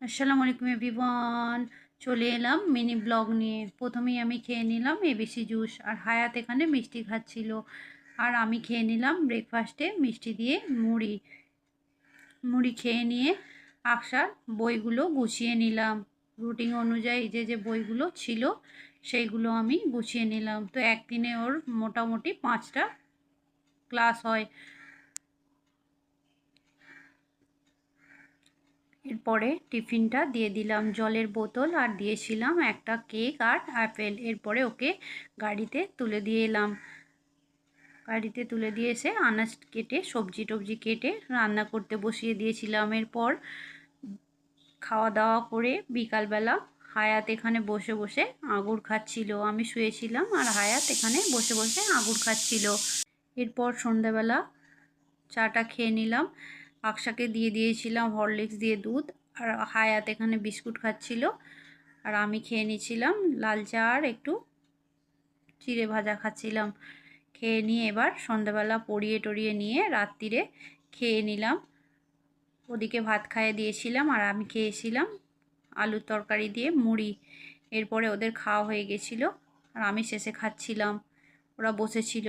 আসসালামু আলাইকুম এভরিওয়ান। চলে এলাম মিনি ব্লগ নিয়ে। প্রথমেই আমি খেয়ে নিলাম এবিসি জুস, আর হায়াত এখানে মিষ্টি খাচ্ছিল। আর আমি খেয়ে নিলাম ব্রেকফাস্টে মিষ্টি দিয়ে মুড়ি। মুড়ি খেয়ে নিয়ে আকশার বইগুলো গুছিয়ে নিলাম। রুটিন অনুযায়ী যে বইগুলো ছিল সেইগুলো আমি গুছিয়ে নিলাম। তো একদিনে ওর মোটামুটি 5টা ক্লাস হয়। এরপরে টিফিনটা দিয়ে দিলাম, জলের বোতল আর দিয়েছিলাম একটা কেক আর অ্যাপেল। এরপরে ওকে গাড়িতে তুলে দিয়ে এলাম। গাড়িতে তুলে দিয়ে এসে আনাজ কেটে সবজি টবজি কেটে রান্না করতে বসিয়ে দিয়েছিলাম। এরপর খাওয়া দাওয়া করে বিকালবেলা হায়াত এখানে বসে বসে আঙুর খাচ্ছিল। আমি শুয়েছিলাম আর হায়াত এখানে বসে বসে আঙুর খাচ্ছিল। এরপর সন্ধ্যাবেলা চাটা খেয়ে নিলাম। আকশাকে দিয়ে দিয়েছিলাম হরলিক্স দিয়ে দুধ, আর হায়াত এখানে বিস্কুট খাচ্ছিল। আর আমি খেয়ে নিয়েছিলাম লাল চা আর একটু চিড়ে ভাজা খাচ্ছিলাম। খেয়ে নিয়ে এবার সন্ধ্যাবেলা পরিয়ে টরিয়ে নিয়ে রাত্রিরে খেয়ে নিলাম। ওদিকে ভাত খাইয়ে দিয়েছিলাম আর আমি খেয়েছিলাম আলুর তরকারি দিয়ে মুড়ি। এরপরে ওদের খাওয়া হয়ে গেছিলো আর আমি শেষে খাচ্ছিলাম, ওরা বসেছিল।